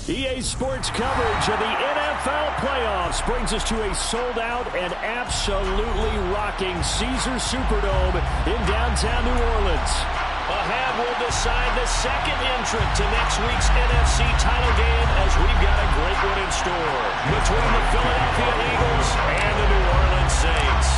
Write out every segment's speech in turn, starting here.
EA Sports coverage of the NFL playoffs brings us to a sold-out and absolutely rocking Caesars Superdome in downtown New Orleans. A hand will decide the second entrant to next week's NFC title game as we've got a great one in store between the Philadelphia Eagles and the New Orleans Saints.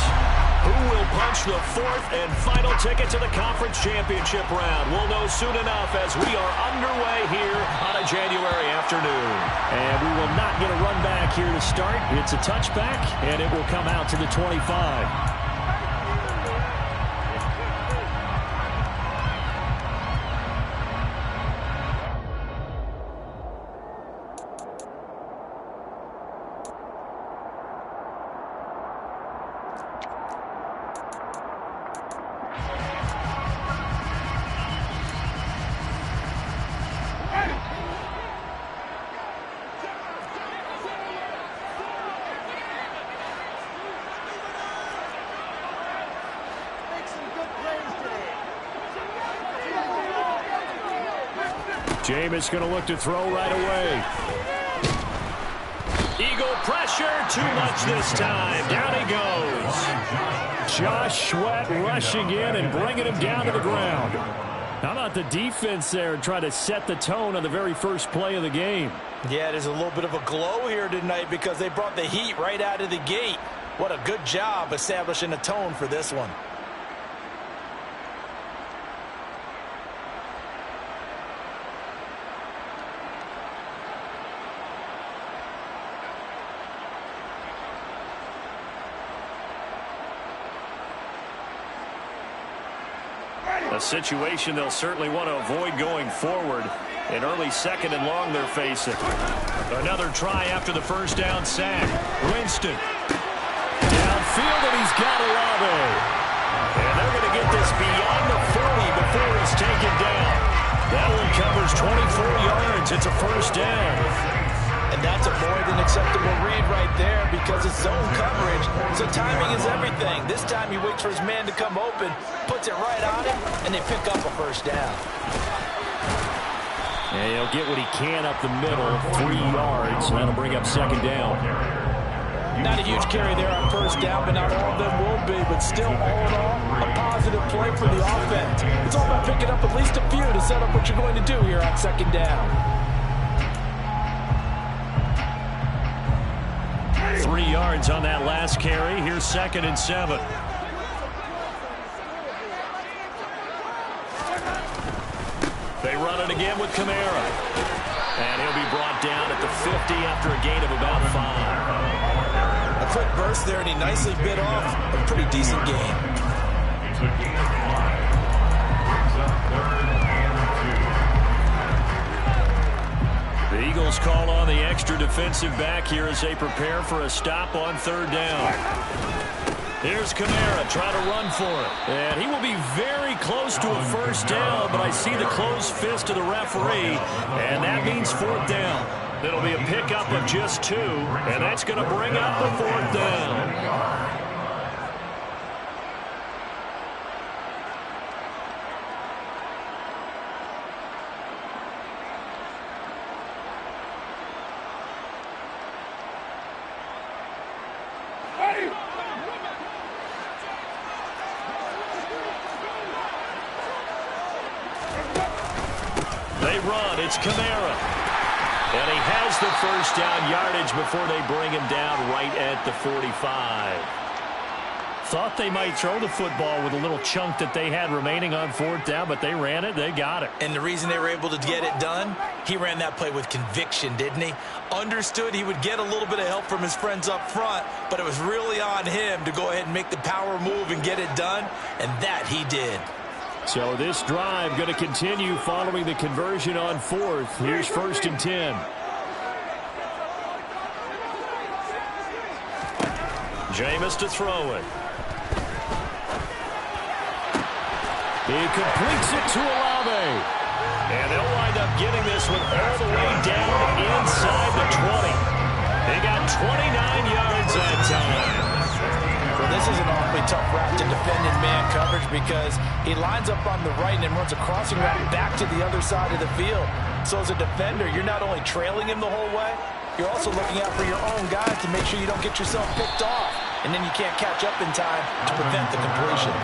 Who will punch the fourth and final ticket to the conference championship round? We'll know soon enough as we are underway here on a January afternoon. And we will not get a run back here to start. It's a touchback, and it will come out to the 25. Jameis going to look to throw right away. Eagle pressure, too much this time. Down he goes. Josh Sweat rushing in and bringing him down to the ground. How about the defense there trying to set the tone on the very first play of the game? Yeah, there's a little bit of a glow here tonight because they brought the heat right out of the gate. What a good job establishing a tone for this one. A situation they'll certainly want to avoid going forward. An early second and long they're facing. Another try after the first down sack. Winston. Downfield, and he's got Olave. And they're going to get this beyond the 40 before it's taken down. That one covers 24 yards. It's a first down. And that's a more than acceptable read right there because it's zone coverage, so timing is everything. This time he waits for his man to come open, puts it right on him, and they pick up a first down. And he'll get what he can up the middle, 3 yards, and that'll bring up second down. Not a huge carry there on first down, but not all of them will be, but still all in all, a positive play for the offense. It's all about picking up at least a few to set up what you're going to do here on second down. 3 yards on that last carry. Here's 2nd and 7. They run it again with Kamara. And he'll be brought down at the 50 after a gain of about 5. A quick burst there, and he nicely bit off a pretty decent gain. The Eagles call on the extra defensive back here as they prepare for a stop on 3rd down. Here's Kamara trying to run for it. And he will be very close to a first down, but I see the closed fist of the referee, and that means 4th down. It'll be a pickup of just 2, and that's going to bring up the 4th down. They run. It's Kamara. And he has the first down yardage before they bring him down right at the 45. Thought they might throw the football with a little chunk that they had remaining on 4th down, but they ran it. They got it. And the reason they were able to get it done, he ran that play with conviction, didn't he? Understood he would get a little bit of help from his friends up front, but it was really on him to go ahead and make the power move and get it done, and that he did. So this drive going to continue following the conversion on 4th. Here's 1st and 10. Jameis to throw it. He completes it to Olave. And they'll wind up getting this one all the way down inside the 20. They got 29 yards that time. For this is an awfully tough route to defend in man coverage because he lines up on the right and then runs a crossing route back to the other side of the field. So as a defender, you're not only trailing him the whole way, you're also looking out for your own guys to make sure you don't get yourself picked off. And then you can't catch up in time to prevent the completion.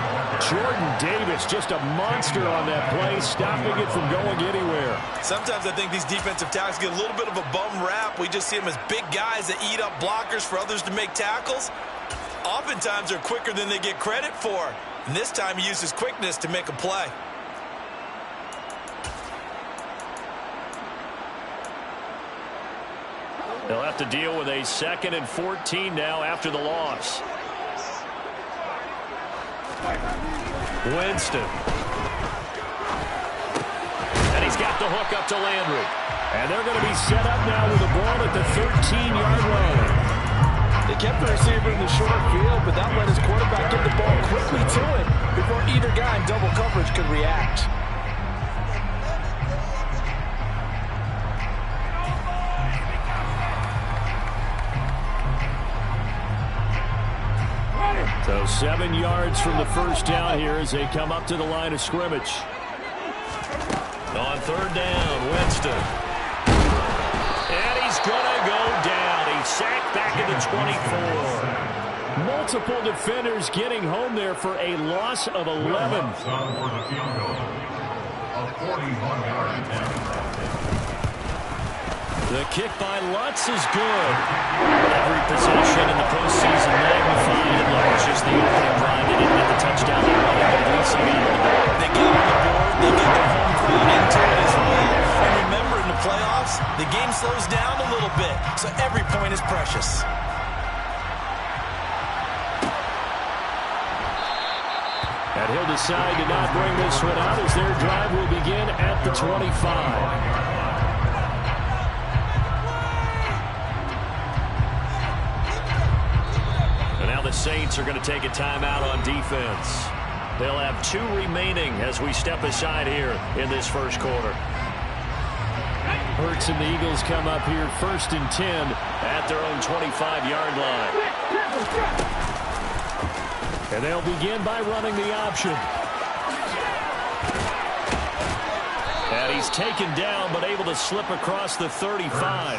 Jordan Davis, just a monster on that play, stopping it from going anywhere. Sometimes I think these defensive tackles get a little bit of a bum rap. We just see them as big guys that eat up blockers for others to make tackles. Oftentimes they're quicker than they get credit for. And this time he uses quickness to make a play. They'll have to deal with a 2nd and 14 now after the loss. Winston. And he's got the hook up to Landry. And they're going to be set up now with the ball at the 13-yard line. They kept the receiver in the short field, but that let his quarterback get the ball quickly to him before either guy in double coverage could react. So 7 yards from the first down here as they come up to the line of scrimmage. On 3rd down, Winston. And he's going to go down. He's sacked back at the 24. Multiple defenders getting home there for a loss of 11. The kick by Lutz is good. Every possession in the postseason magnified and large as the opening drive. They didn't get the touchdown they wanted, but at least they get on the board. They get their home crowd into it as well. And remember, in the playoffs, the game slows down a little bit, so every point is precious. And he'll decide to not bring this one out as their drive will begin at the 25. Saints are going to take a timeout on defense. They'll have 2 remaining as we step aside here in this first quarter. Hurts and the Eagles come up here 1st and 10 at their own 25-yard line. And they'll begin by running the option. And he's taken down, but able to slip across the 35.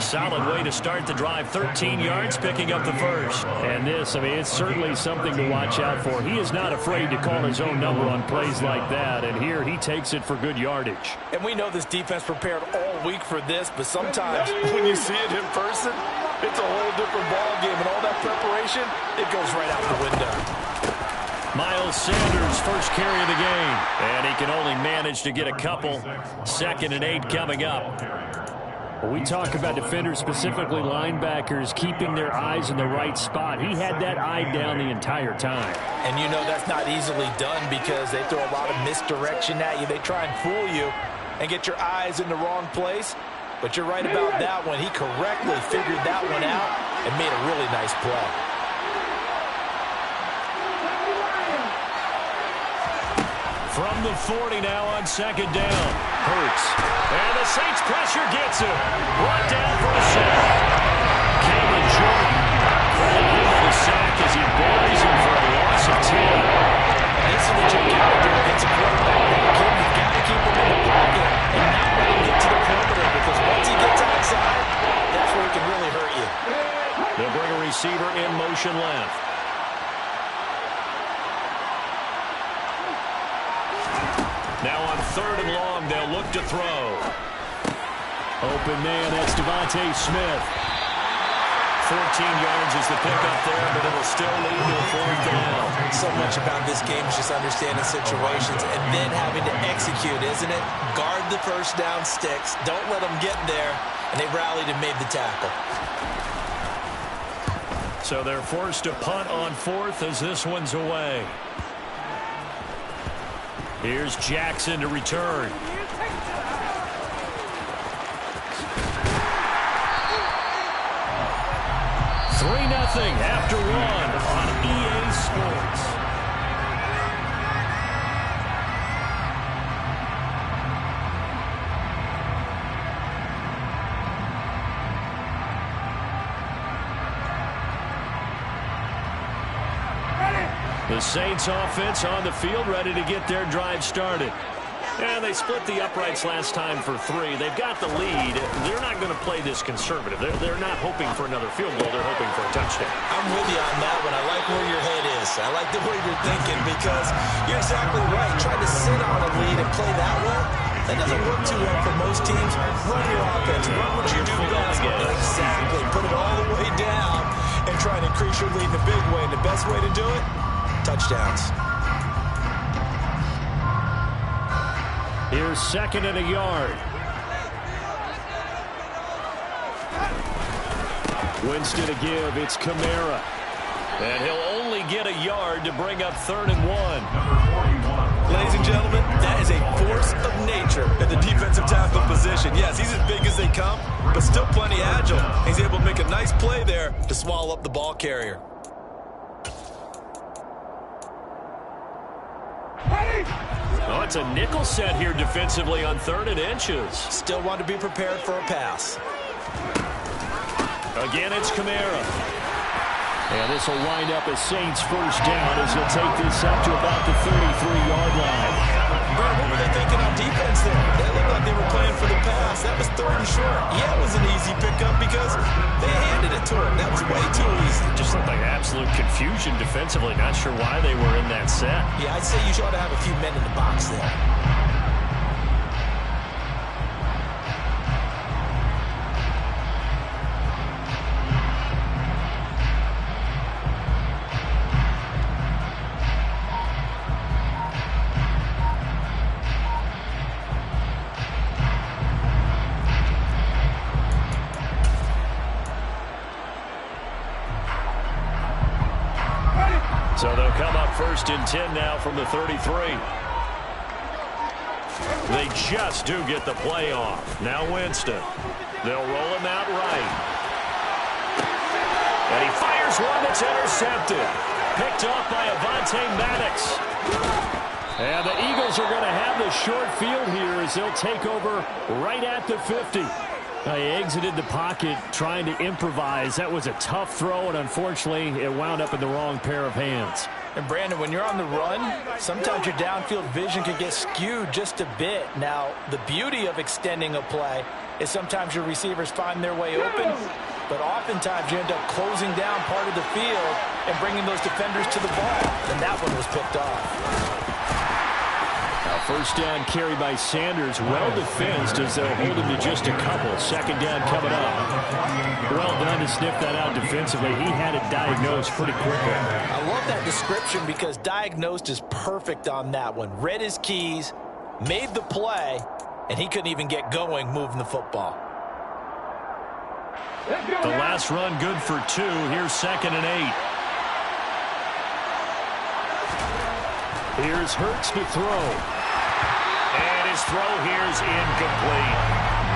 Solid way to start the drive. 13 yards, picking up the first. And this, I mean, it's certainly something to watch out for. He is not afraid to call his own number on plays like that. And here he takes it for good yardage. And we know this defense prepared all week for this, but sometimes when you see it in person, it's a whole different ball game. And all that preparation, it goes right out the window. Miles Sanders, first carry of the game. And he can only manage to get a couple. 2nd and 8 coming up. When we talk about defenders, specifically linebackers, keeping their eyes in the right spot. He had that eye down the entire time. And you know that's not easily done because they throw a lot of misdirection at you. They try and fool you and get your eyes in the wrong place. But you're right about that one. He correctly figured that one out and made a really nice play. From the 40 now on 2nd down. Hurts. And the Saints pressure gets him. Brought down for a sack. Cameron Jordan called in for the sack as he buries him for a loss of 10. This is what you got to do against a quarterback like him. You've got to keep him in the pocket and not let him get to the perimeter because once he gets outside, that's where he can really hurt you. They'll bring a receiver in motion left. Now on 3rd and long, they'll look to throw. Open man, that's Devontae Smith. 14 yards is the pickup there, but it'll still lead to a 4th down. So much about this game is just understanding situations and then having to execute, isn't it? Guard the first down sticks. Don't let them get there. And they rallied and made the tackle. So they're forced to punt on 4th as this one's away. Here's Jackson to return. 3-0 after 1 on EA Sports. The Saints offense on the field, ready to get their drive started. And they split the uprights last time for 3. They've got the lead. They're not going to play this conservative. They're not hoping for another field goal. They're hoping for a touchdown. I'm with you on that one. I like where your head is. I like the way you're thinking because you're exactly right. Trying to sit on a lead and play that way, that doesn't work too well for most teams. Run your offense. Run what you do best. Exactly. Put it all the way down and try and increase your lead in a big way. And the best way to do it, touchdowns. Here's 2nd and a yard. Winston to give. It's Kamara. And he'll only get a yard to bring up 3rd and 1. Ladies and gentlemen, that is a force of nature at the defensive tackle position. Yes, he's as big as they come, but still plenty agile. He's able to make a nice play there to swallow up the ball carrier. Oh, it's a nickel set here defensively on 3rd and inches. Still want to be prepared for a pass. Again, it's Kamara. And this will wind up as Saints first down as he'll take this up to about the 33-yard line. Bert, what were they thinking on defense there? They looked like they were playing for the pass. That was 3rd and short. Yeah, it was an easy pickup because they handed it to him. That was way too easy. Just looked like absolute confusion defensively. Not sure why they were in that set. Yeah, I'd say you ought to have a few men in the box there. So they'll come up 1st and 10 now from the 33. They just do get the play off. Now Winston. They'll roll him out right. And he fires one that's intercepted. Picked off by Avonte Maddox. And the Eagles are going to have the short field here as they'll take over right at the 50. He exited the pocket trying to improvise. That was a tough throw, and unfortunately, it wound up in the wrong pair of hands. And, Brandon, when you're on the run, sometimes your downfield vision can get skewed just a bit. Now, the beauty of extending a play is sometimes your receivers find their way open, but oftentimes you end up closing down part of the field and bringing those defenders to the ball. And that one was picked off. First down carry by Sanders, well defensed as they'll hold him to just a couple. 2nd down coming up. Well done to sniff that out defensively. He had it diagnosed pretty quickly. I love that description because diagnosed is perfect on that one. Read his keys, made the play, and he couldn't even get going moving the football. The last run good for 2. Here's 2nd and 8. Here's Hurts to throw. And his throw here is incomplete.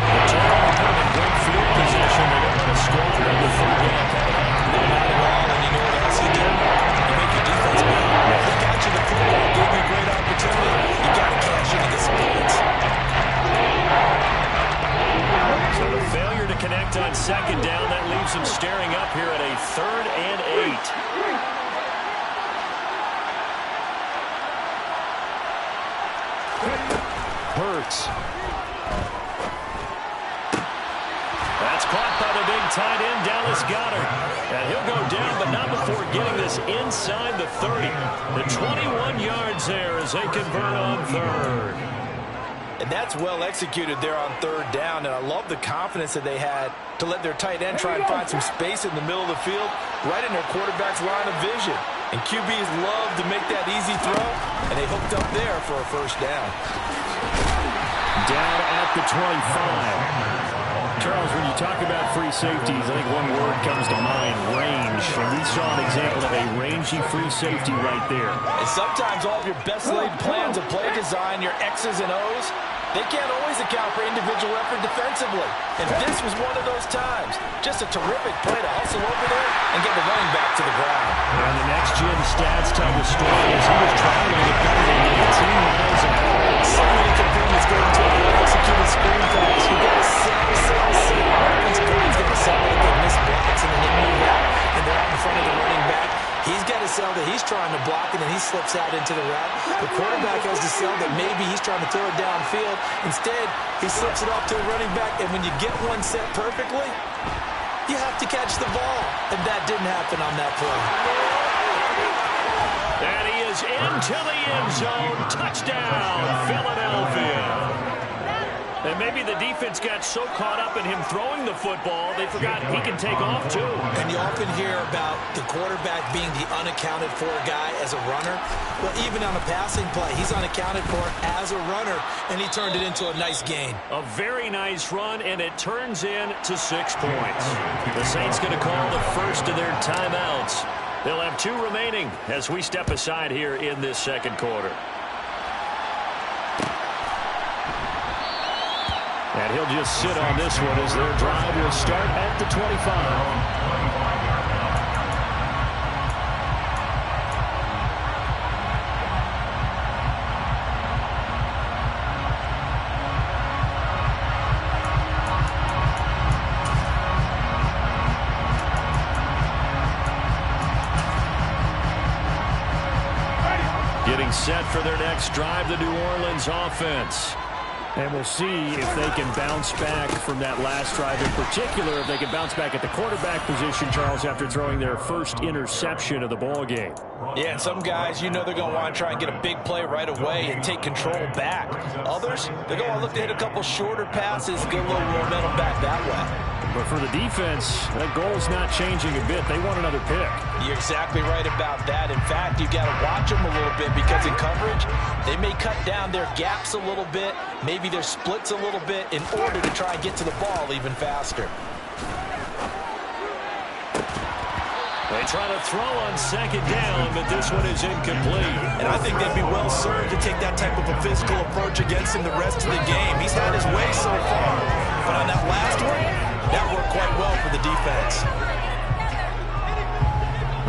The Giants have a great field position. They're going to score on the 3rd down coming up. Not at all, and you know what else you do? You make your defense better. They got you the football, gave you a great opportunity. You got to cash in and get some points. So the failure to connect on 2nd down, that leaves them staring up here at a 3rd and 8. Hurts. That's caught by the big tight end, Dallas Goedert. And he'll go down, but not before getting this inside the 30. The 21 yards there as they convert on 3rd. And that's well executed there on 3rd down. And I love the confidence that they had to let their tight end try and find some space in the middle of the field, right in their quarterback's line of vision. And QBs love to make that easy throw, and they hooked up there for a 1st down. Down at the 25. Charles, when you talk about free safeties, I think one word comes to mind, range. And we saw an example of a rangy free safety right there. And sometimes all of your best laid plans of play design, your X's and O's, they can't always account for individual effort defensively. And this was one of those times. Just a terrific play to hustle over there and get the running back to the ground. And the next gen stats tell the story as he was traveling at better than 19 miles an hour. So many components go into a well-executed screen pass. You got to sell. Offense guard's got to sell that they miss blocks and then they move out and they're out in front of the running back. He's got to sell that he's trying to block it and flips out into the route. The quarterback has to sell that maybe he's trying to throw it downfield. Instead, he slips it off to the running back, and when you get one set perfectly, you have to catch the ball. And that didn't happen on that play. And he is into the end zone. Touchdown, Philadelphia. And maybe the defense got so caught up in him throwing the football, they forgot he can take off too. And you often hear about the quarterback being the unaccounted for guy as a runner. Well, even on a passing play, he's unaccounted for as a runner, and he turned it into a nice gain. A very nice run, and it turns into 6 points. The Saints going to call the first of their timeouts. They'll have 2 remaining as we step aside here in this second quarter. And he'll just sit on this one as their drive will start at the 25. Getting set for their next drive, the New Orleans offense. And we'll see if they can bounce back from that last drive, in particular, if they can bounce back at the quarterback position, Charles, after throwing their first interception of the ball game. Yeah, and some guys, you know they're going to want to try and get a big play right away and take control back. Others, they're going to look to hit a couple shorter passes, get a little momentum back that way. But for the defense, that goal's not changing a bit. They want another pick. You're exactly right about that. In fact, you've got to watch them a little bit because in coverage, they may cut down their gaps a little bit, maybe their splits a little bit in order to try and get to the ball even faster. They try to throw on second down, but this one is incomplete. And I think they'd be well served to take that type of a physical approach against him the rest of the game. He's had his way so far, but on that last one, that worked quite well for the defense.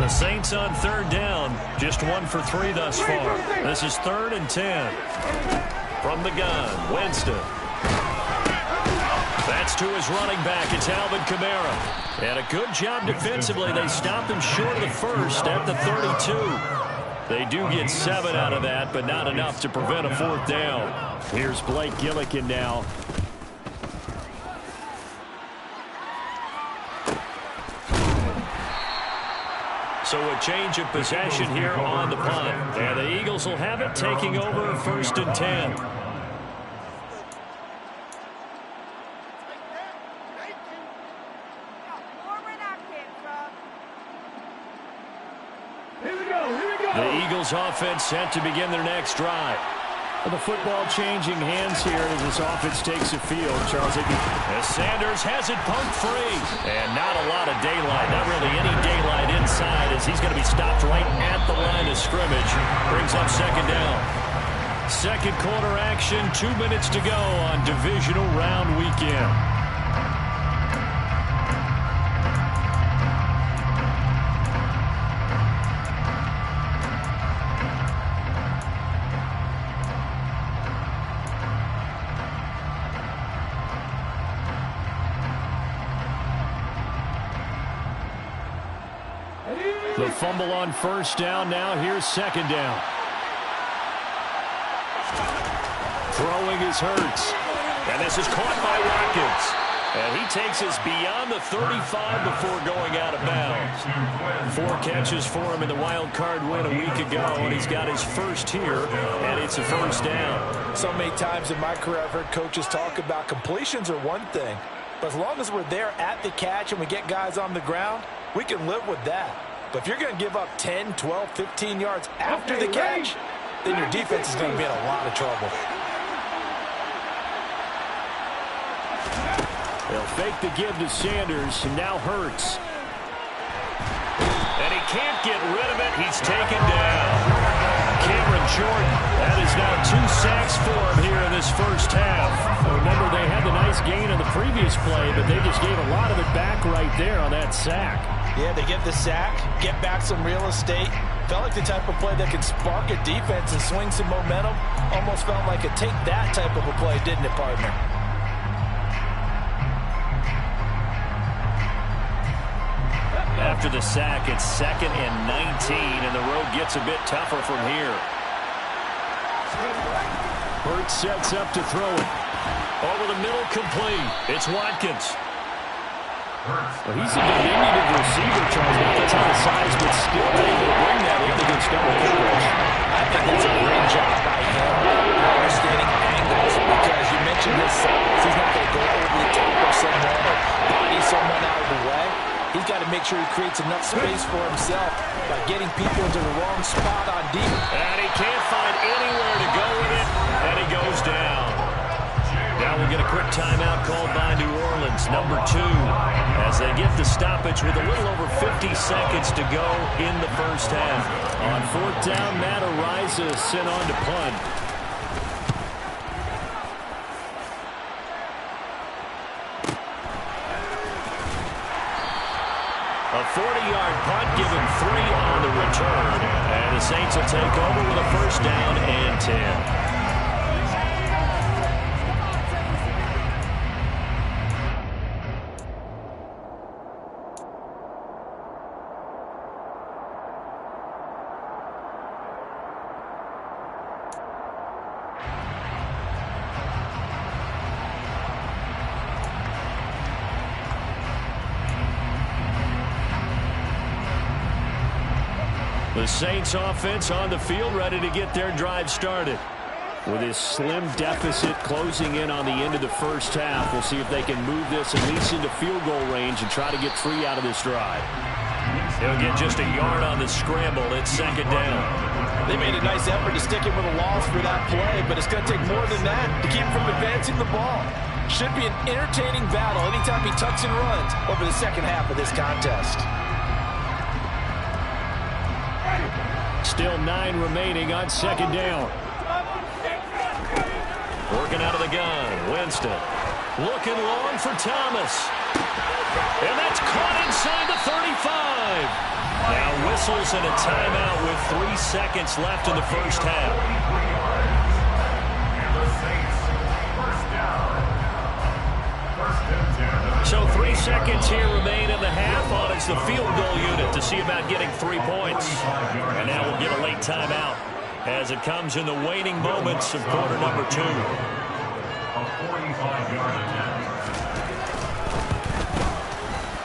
The Saints on third down, just 1 for 3 thus far. This is 3rd and 10. From the gun, Winston. That's to his running back. It's Alvin Kamara. And a good job defensively. They stopped him short of the first at the 32. They do get 7 out of that, but not enough to prevent a 4th down. Here's Blake Gillikin now. So a change of possession here on the punt. And the Eagles will have it, taking over 1st and 10. The Eagles offense set to begin their next drive. The football changing hands here as this offense takes the field. Charles Higbee. As Sanders has it pumped free. And not a lot of daylight. Not really any daylight inside as he's going to be stopped right at the line of scrimmage. Brings up second down. Second quarter action. 2 minutes to go on divisional round weekend. The fumble on first down. Now here's second down. Throwing is Hurts. And this is caught by Watkins. And he takes us beyond the 35 before going out of bounds. 4 catches for him in the wild card win a week ago. And he's got his first here. And it's a first down. So many times in my career I've heard coaches talk about completions are one thing. But as long as we're there at the catch and we get guys on the ground, we can live with that. But if you're going to give up 10, 12, 15 yards after the catch, then your defense is going to be in a lot of trouble. They'll fake the give to Sanders, and now Hurts. And he can't get rid of it. He's taken down. Cameron Jordan. That is now 2 sacks for him here in this first half. Remember, they had the nice gain on the previous play, but they just gave a lot of it back right there on that sack. Yeah, they get the sack, get back some real estate. Felt like the type of play that could spark a defense and swing some momentum. Almost felt like a take that type of a play, didn't it, partner? after the sack. It's 2nd and 19, and the road gets a bit tougher from here. Hurts sets up to throw it. Over the middle, complete. It's Watkins. Well, he's a diminutive receiver, Charles. Not a ton of size, but still able to bring that in against double coverage. I think that's a great job by him, understanding angles, because you mentioned his size. He's not going to go over the top of someone or body someone out of the way. He's got to make sure he creates enough space for himself by getting people into the wrong spot on deep. And he can't find anywhere to go with it, and he goes down. Now we'll get a quick timeout called by New Orleans, number 2, as they get the stoppage with a little over 50 seconds to go in the first half. On 4th down, Matt Ariza is sent on to punt. A 40-yard punt, given 3 on the return. And the Saints will take over with a first down and 10. The Saints offense on the field, ready to get their drive started. With his slim deficit closing in on the end of the first half, we'll see if they can move this at least into field goal range and try to get 3 out of this drive. They'll get just a yard on the scramble. It's 2nd down. They made a nice effort to stick him with a loss for that play, but it's going to take more than that to keep him from advancing the ball. Should be an entertaining battle anytime he tucks and runs over the second half of this contest. Still 9 remaining on 2nd down. Working out of the gun. Winston. Looking long for Thomas. And that's caught inside the 35. Now whistles and a timeout with 3 seconds left in the first half. So 3 seconds here remain in the half on it's the field goal unit to see about getting 3 points. And now we'll get a late timeout as it comes in the waning moments of quarter number 2.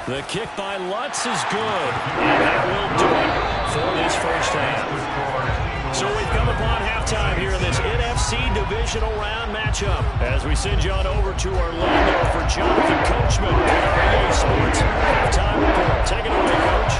The kick by Lutz is good, and that will do it for this first half. So we've come upon halftime here in this NFC Divisional Round matchup as we send you on over to Orlando for Jonathan Coachman and our EA Sports halftime report. Take it away, Coach.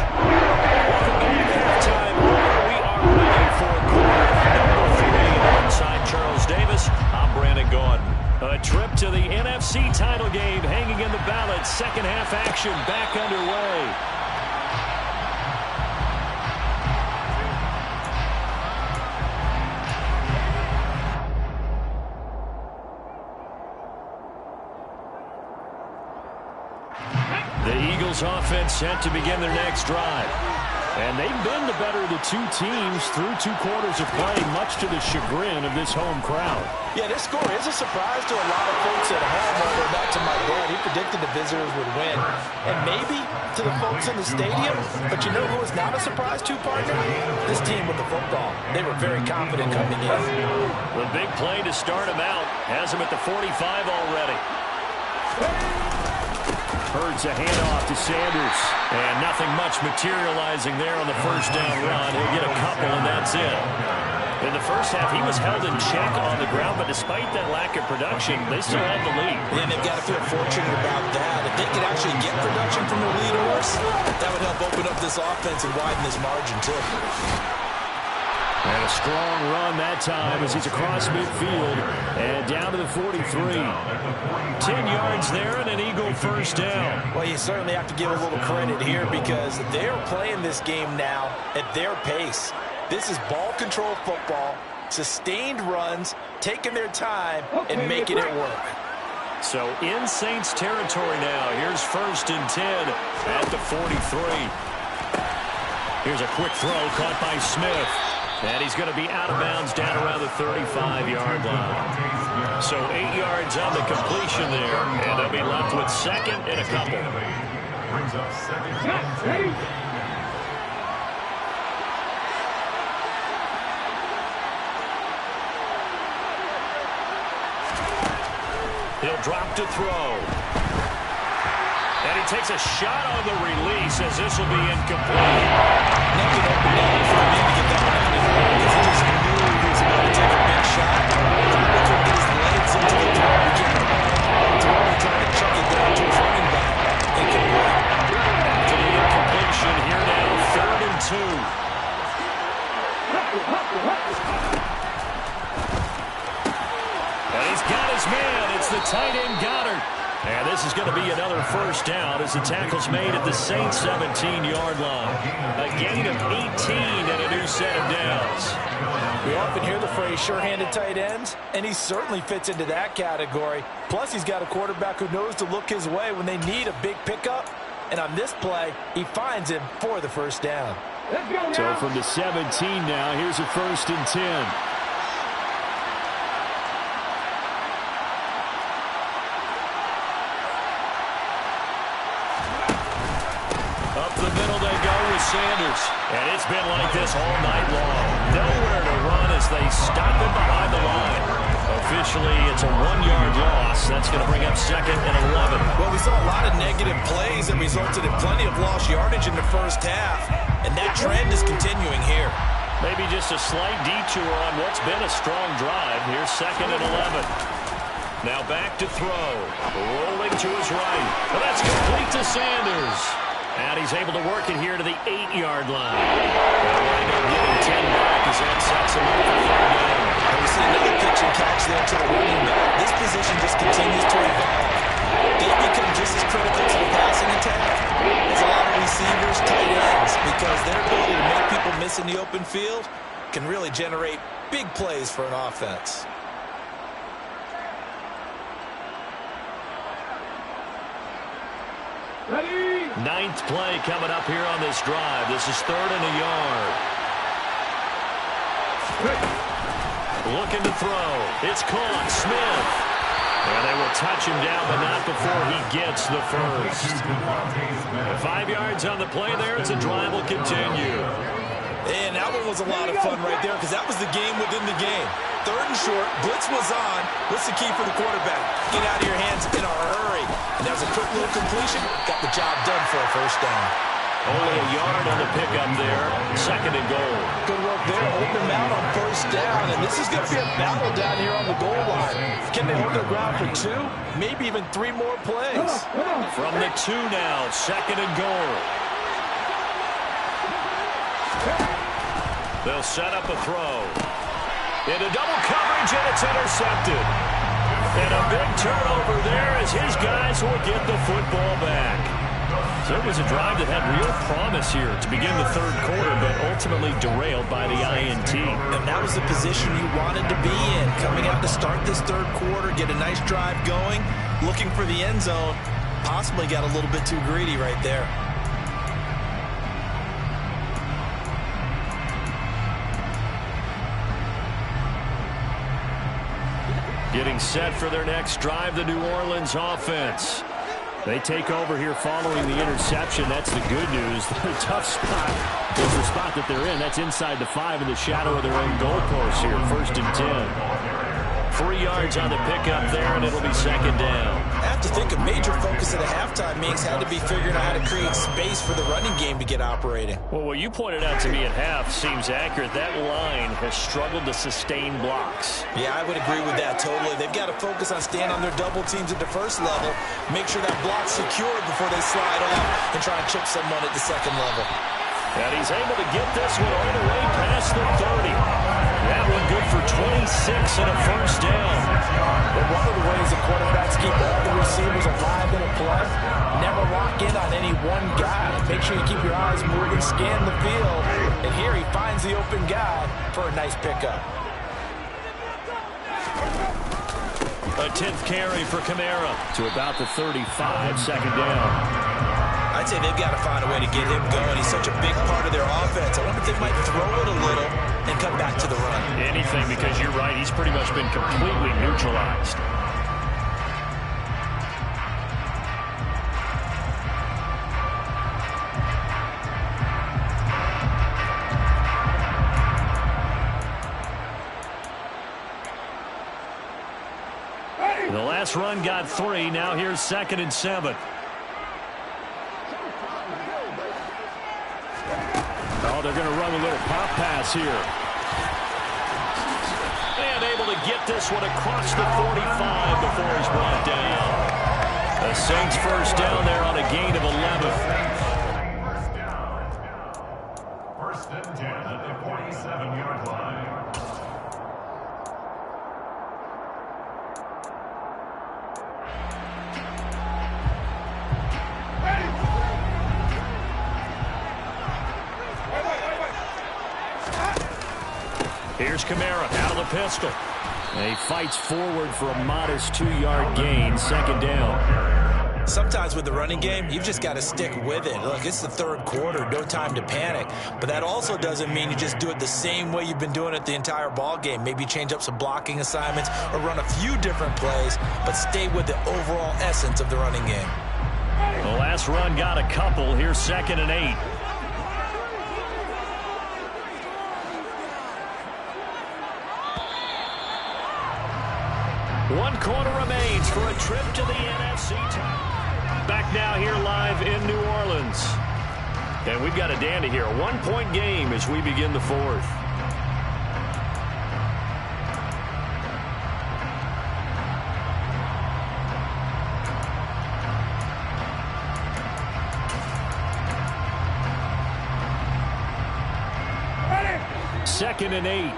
Welcome back, halftime. We are ready for quarter number 3. Alongside Charles Davis, I'm Brandon Gordon. A trip to the NFC title game hanging in the balance. Second half action back underway. The Eagles offense set to begin their next drive. And they've been the better of the 2 teams through 2 quarters of play, much to the chagrin of this home crowd. Yeah, this score is a surprise to a lot of folks at home. Over back to my dad, he predicted the visitors would win. And maybe to the folks in the stadium, but you know who is not a surprise to, partner? This team with the football. They were very confident coming in. The big play to start him out has him at the 45 already. Hurts a handoff to Sanders. And nothing much materializing there on the first down run. He'll get a couple, and that's it. In the first half, he was held in check on the ground, but despite that lack of production, they still have the lead. And they've got to feel fortunate about that. If they could actually get production from the lead horse, that would help open up this offense and widen this margin, too. And a strong run that time as he's across midfield and down to the 43. 10 yards there and an Eagle first down. Well, you certainly have to give a little credit here because they're playing this game now at their pace. This is ball control football, sustained runs, taking their time and making it work. So in Saints territory now. Here's 1st and 10 at the 43. Here's a quick throw caught by Smith. And he's going to be out of bounds down around the 35-yard line. So 8 yards on the completion there, and they'll be left with 2nd and a couple. He'll drop to throw. And he takes a shot on the release as this will be incomplete. Nothing open down for him to get that one out of here because he just knew he was about to take a big shot. Probably couldn't get his legs into the throw again. Totally trying to chuck it down to his running back. Incomplete. After the incompletion, here now, 3rd and 2. And he's got his man. It's the tight end, Goddard. And this is going to be another first down as the tackle's made at the Saints' 17-yard line. A gain of 18 and a new set of downs. We often hear the phrase sure-handed tight ends, and he certainly fits into that category. Plus, he's got a quarterback who knows to look his way when they need a big pickup. And on this play, he finds him for the first down. So from the 17 now, here's a 1st and 10. Up the middle they go with Sanders. And it's been like this all night long. Nowhere to run as they stop him behind the line. Officially, it's a 1-yard loss. That's going to bring up 2nd and 11. Well, we saw a lot of negative plays that resulted in plenty of lost yardage in the first half. And that trend is continuing here. Maybe just a slight detour on what's been a strong drive. Here's 2nd and 11. Now back to throw. Rolling to his right. Well, that's complete to Sanders. And he's able to work it here to the 8-yard line. They'll wind up getting 10 back as that sets him up for 3rd down. And we see another pitch and catch there to the running back. This position just continues to evolve. They become just as critical to the passing attack as a lot of receivers, tight ends, because their ability to make people miss in the open field can really generate big plays for an offense. Ready? 9th play coming up here on this drive. This is 3rd and a yard. Looking to throw. It's caught. Smith. And they will touch him down, but not before he gets the first. 5 yards on the play there as the drive will continue. And that one was a lot of fun right there because that was the game within the game. 3rd and short, blitz was on. What's the key for the quarterback? Get out of your hands in a hurry. And that was a quick little completion. Got the job done for a first down. Only a yard on the pickup there. 2nd and goal. Good work there. Hold them out on first down. And this is going to be a battle down here on the goal line. Can they hold their ground for 2? Maybe even 3 more plays. From the 2 now. 2nd and goal. They'll set up a throw. Into double coverage, and it's intercepted. And a big turnover there as his guys will get the football back. So it was a drive that had real promise here to begin the 3rd quarter, but ultimately derailed by the INT. And that was the position you wanted to be in. Coming out to start this 3rd quarter, get a nice drive going, looking for the end zone. Possibly got a little bit too greedy right there. Getting set for their next drive, the New Orleans offense. They take over here following the interception. That's the good news. The tough spot is the spot that they're in. That's inside the 5 in the shadow of their own goalpost here. 1st and 10. 3 yards on the pickup there, and it'll be 2nd down. I have to think a major focus of the halftime meetings had to be figuring out how to create space for the running game to get operating. Well, what you pointed out to me at half seems accurate. That line has struggled to sustain blocks. Yeah, I would agree with that totally. They've got to focus on staying on their double teams at the first level, make sure that block's secured before they slide off and try and chip someone at the 2nd level. And he's able to get this one all the way past the 30. That one good for 26 and a first down. But one of the ways the quarterbacks keep all the receivers alive in a play, never lock in on any one guy. Make sure you keep your eyes moving, scan the field. And here he finds the open guy for a nice pickup. A 10th carry for Kamara to about the 35, 2nd down. I'd say they've got to find a way to get him going. He's such a big part of their offense. I wonder if they might throw it a little and come back to the run. Anything, because you're right. He's pretty much been completely neutralized. last run got 3. Now here's 2nd and 7. Oh, they're going to run a little pop pass here. And able to get this one across the 45 before he's brought down. The Saints first down there on a gain of 11. First and 10 at the 47-yard line. Here's Kamara out of the pistol. And he fights forward for a modest 2-yard gain. 2nd down. Sometimes with the running game, you've just got to stick with it. Look, it's the 3rd quarter, no time to panic. But that also doesn't mean you just do it the same way you've been doing it the entire ball game. Maybe change up some blocking assignments or run a few different plays, but stay with the overall essence of the running game. The last run got a couple. Here's 2nd and 8. One quarter remains for a trip to the NFC title. Back now here live in New Orleans. And we've got a dandy here. A 1-point game as we begin the 4th. Second and 8.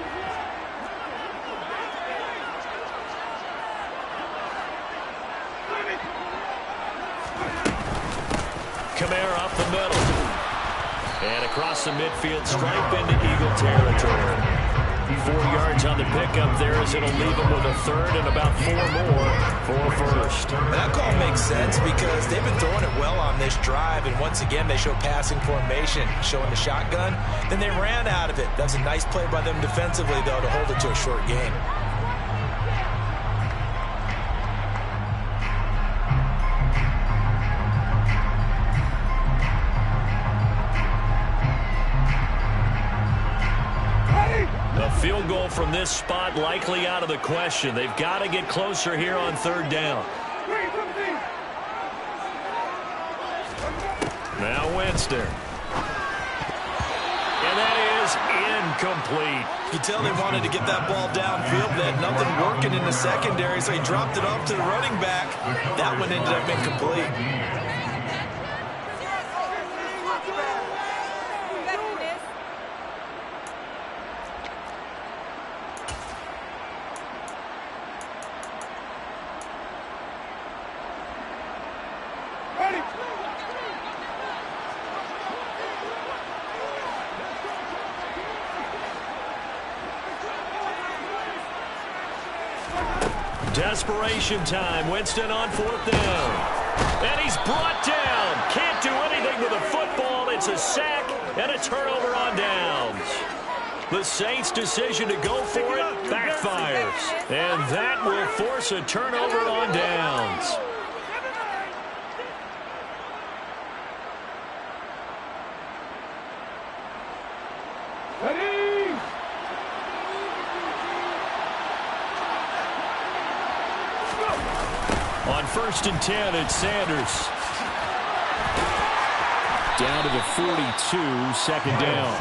Kamara up the middle. And across the midfield stripe into Eagle territory. 4 yards on the pickup there as it'll leave him with a 3rd and about 4 more for a 1st. That call makes sense because they've been throwing it well on this drive, and once again they show passing formation, showing the shotgun. Then they ran out of it. That's a nice play by them defensively, though, to hold it to a short gain. Field goal from this spot likely out of the question. They've got to get closer here on 3rd down. Now Winston. And that is incomplete. You can tell they wanted to get that ball downfield. They had nothing working in the secondary, so he dropped it off to the running back. That one ended up incomplete. Desperation time. Winston on 4th down. And he's brought down. Can't do anything with a football. It's a sack and a turnover on downs. The Saints' decision to go for it backfires. And that will force a turnover on downs. On 1st and 10, it's Sanders. Down to the 42, 2nd down.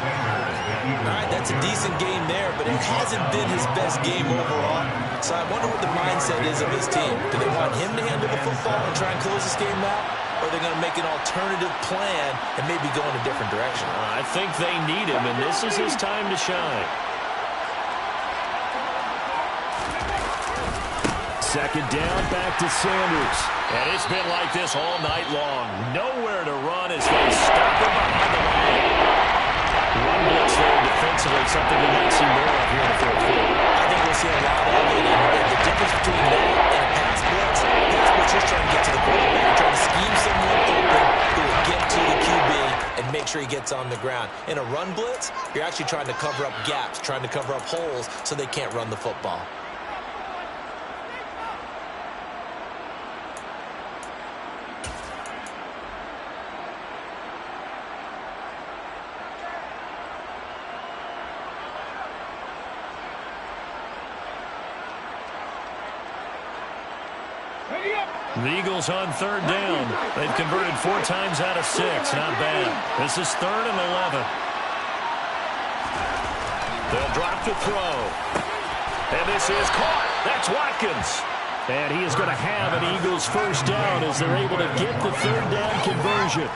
All right, that's a decent game there, but it hasn't been his best game overall. So I wonder what the mindset is of his team. Do they want him to handle the football and try and close this game out? Or are they going to make an alternative plan and maybe go in a different direction? I think they need him, and this is his time to shine. 2nd down, back to Sanders. And it's been like this all night long. Nowhere to run as they stop him behind the line. One blitz there defensively, something we might see more of here in the 4th quarter. I think we'll see a lot of it. And the difference between that and a pass blitz is trying to get to the quarterback. You're trying to scheme someone open who will get to the QB and make sure he gets on the ground. In a run blitz, you're actually trying to cover up gaps, trying to cover up holes so they can't run the football. The Eagles on third down. They've converted 4 times out of 6. Not bad. This is 3rd and 11. They'll drop to throw. And this is caught. That's Watkins. And he is going to have an Eagles first down as they're able to get the 3rd down conversion.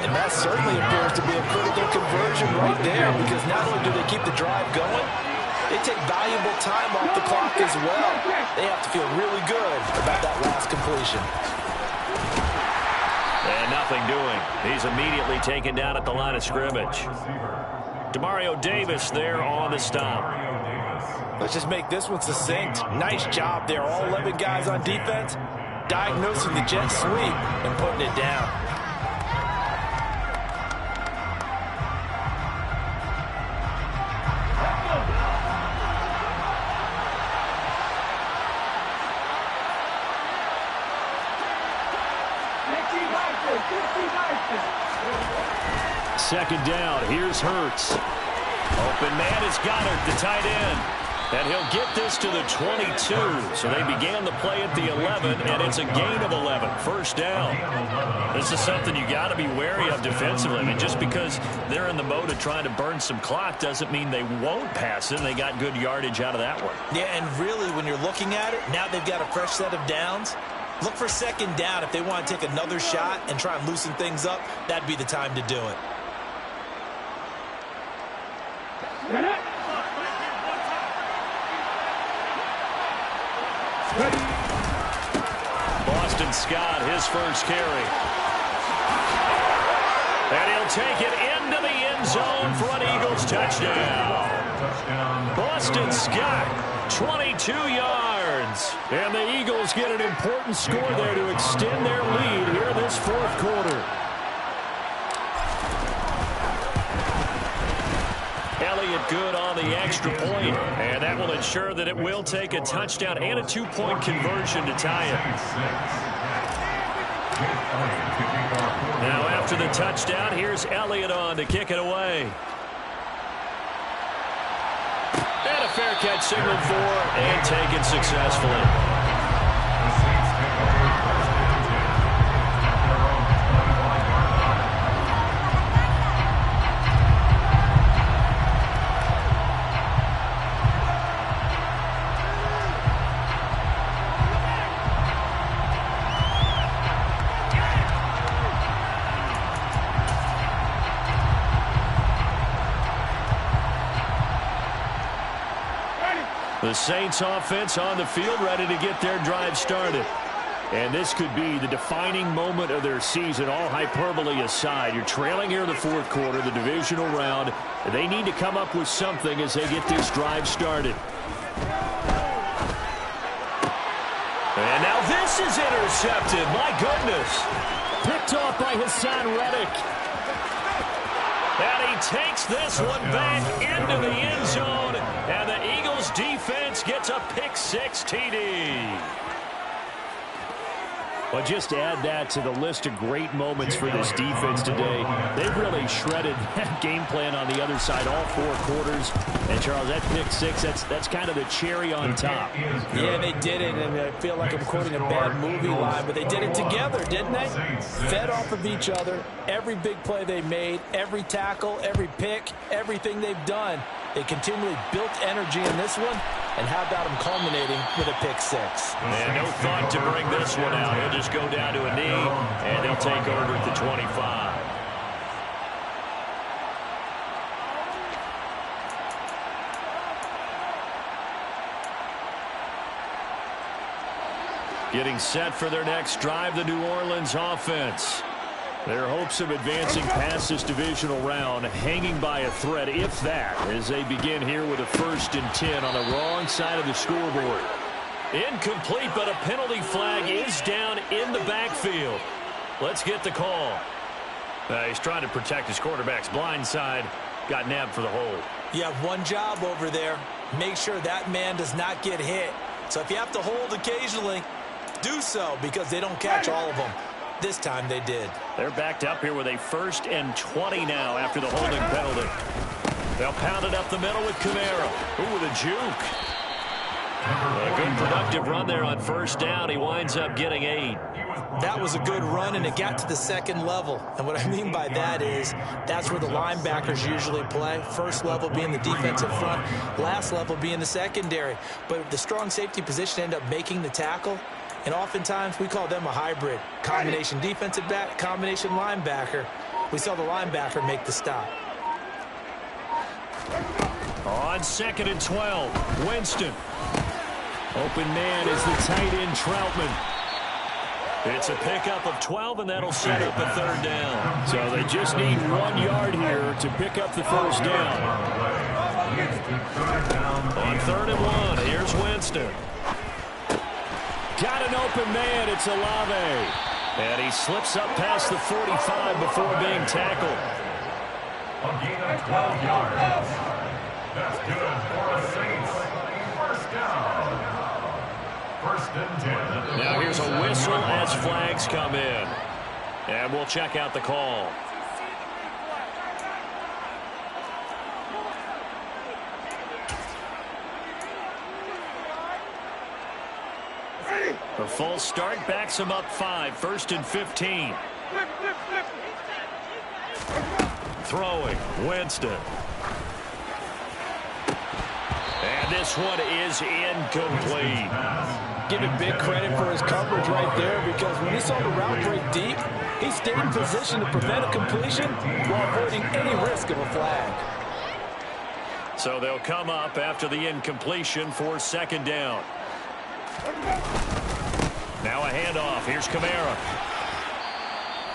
And that certainly appears to be a critical conversion right there, because not only do they keep the drive going, they take valuable time off the clock as well. They have to feel really good about that last completion. And nothing doing. He's immediately taken down at the line of scrimmage. Demario Davis there on the stop. Let's just make this one succinct. Nice job there. All 11 guys on defense diagnosing the jet sweep and putting it down. Second down. Here's Hurts. Open man is Goddard, the tight end. And he'll get this to the 22. So they began the play at the 11, and it's a gain of 11. First down. This is something you got to be wary of defensively. I mean, just because they're in the mode of trying to burn some clock doesn't mean they won't pass it. They got good yardage out of that one. Yeah, and really, when you're looking at it, now they've got a fresh set of downs. Look for second down. If they want to take another shot and try and loosen things up, that'd be the time to do it. Boston Scott, his first carry. And he'll take it into the end zone for an Eagles touchdown. Boston Scott, 22 yards. And the Eagles get an important score there to extend their lead here in this 4th quarter. Elliott good on the extra point, and that will ensure that it will take a touchdown and a 2-point conversion to tie it. Now after the touchdown, here's Elliott on to kick it away. And a fair catch signaled for and taken successfully. The Saints offense on the field ready to get their drive started. And this could be the defining moment of their season, all hyperbole aside. You're trailing here in the 4th quarter, the divisional round. They need to come up with something as they get this drive started. And now this is intercepted. My goodness. Picked off by Hassan Reddick. And he takes this one back into the end zone. And the Eagles defense gets a pick-6 TD. Well, just add that to the list of great moments for this defense today. They've really shredded that game plan on the other side all 4 quarters. And, Charles, that pick-6, that's kind of the cherry on top. Yeah, they did it, and I feel like I'm quoting a bad movie line, but they did it together, didn't they? Fed off of each other. Every big play they made, every tackle, every pick, everything they've done. They continually built energy in this one, and how about them culminating with a pick-6? And no thought to bring this one out. He'll just go down to a knee, and they'll take over at the 25. Getting set for their next drive, the New Orleans offense. Their hopes of advancing past this divisional round hanging by a thread, if that, as they begin here with a 1st and 10 on the wrong side of the scoreboard. Incomplete, but a penalty flag is down in the backfield. Let's get the call. He's trying to protect his quarterback's blind side. Got nabbed for the hold. You have one job over there. Make sure that man does not get hit. So if you have to hold occasionally, do so, because they don't catch all of them. This time they did. They're backed up here with a 1st and 20 now after the holding penalty. They'll pound it up the middle with Kamara. Ooh, with a juke. A good productive run there on first down. He winds up getting 8. That was a good run, and it got to the second level. And what I mean by that is that's where the linebackers usually play. First level being the defensive front, last level being the secondary. But the strong safety position ended up making the tackle, and oftentimes we call them a hybrid. Combination defensive back, combination linebacker. We saw the linebacker make the stop. On 2nd and 12, Winston. Open man is the tight end, Troutman. It's a pickup of 12, and that'll set up a 3rd down. So they just need 1 yard here to pick up the first down. On 3rd and 1, here's Winston. Got an open man, it's Olave. And he slips up past the 45 before being tackled. A gain of 12 yards. That's good for a Saints. First down. 1st and 10. Now here's a whistle as flags come in. And we'll check out the call. A false start backs him up 5. 1st and 15. Throwing, Winston. And this one is incomplete. Give him big credit for his coverage right there, because when he saw the route break deep, he stayed in position to prevent a completion while avoiding any risk of a flag. So they'll come up after the incompletion for 2nd down. Now a handoff. Here's Kamara.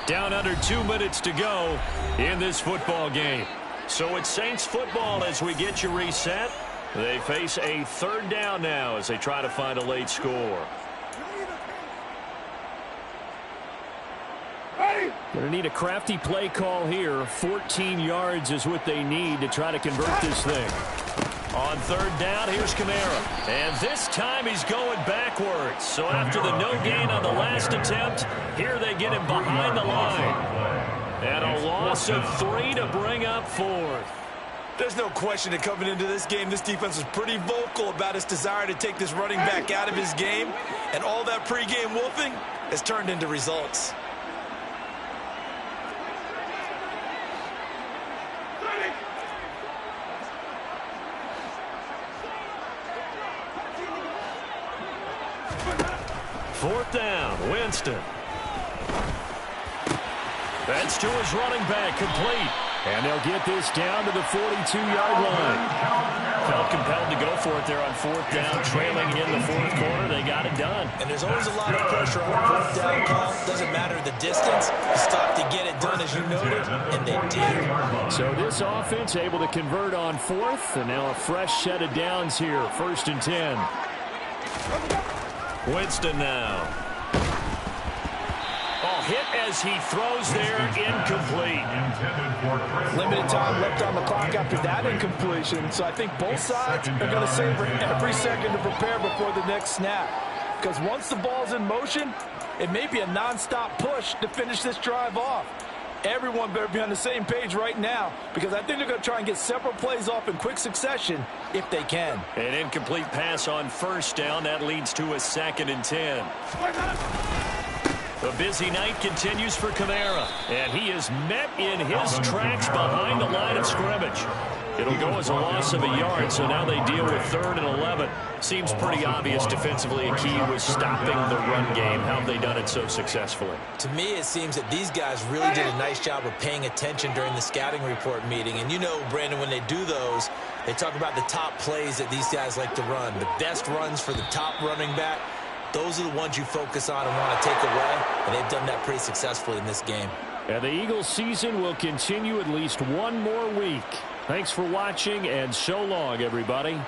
Down under 2 minutes to go in this football game. So it's Saints football as we get you reset. They face a 3rd down now as they try to find a late score. Going to need a crafty play call here. 14 yards is what they need to try to convert this thing. On 3rd down, here's Kamara. And this time he's going backwards. So after the no gain on the last attempt, here they get him behind the line. And a loss of 3 to bring up 4th. There's no question that coming into this game, this defense was pretty vocal about its desire to take this running back out of his game. And all that pregame wolfing has turned into results. Fourth down, Winston. That's to his running back, complete. And they'll get this down to the 42-yard line. Felt compelled to go for it there on 4th down, trailing in the 4th quarter. They got it done. And there's always a lot of pressure on a 4th down call. Doesn't matter the distance. You stop to get it done, as you noted, and they did. So this offense able to convert on 4th, and now a fresh set of downs here. 1st and 10. Winston now. Hit as he throws there, incomplete. Limited time left on the clock after that incompletion, so I think both sides are going to savor every second to prepare before the next snap. Because once the ball's in motion, it may be a non-stop push to finish this drive off. Everyone better be on the same page right now, because I think they're going to try and get several plays off in quick succession if they can. An incomplete pass on 1st down. That leads to a 2nd and 10. The busy night continues for Kamara, and he is met in his tracks behind the line of scrimmage. It'll go as a loss of a yard, so now they deal with 3rd and 11. Seems pretty obvious defensively a key was stopping the run game. How have they done it so successfully? To me, it seems that these guys really did a nice job of paying attention during the scouting report meeting. And you know, Brandon, when they do those, they talk about the top plays that these guys like to run. The best runs for the top running back. Those are the ones you focus on and want to take away, and they've done that pretty successfully in this game. And the Eagles season will continue at least one more week. Thanks for watching, and so long, everybody.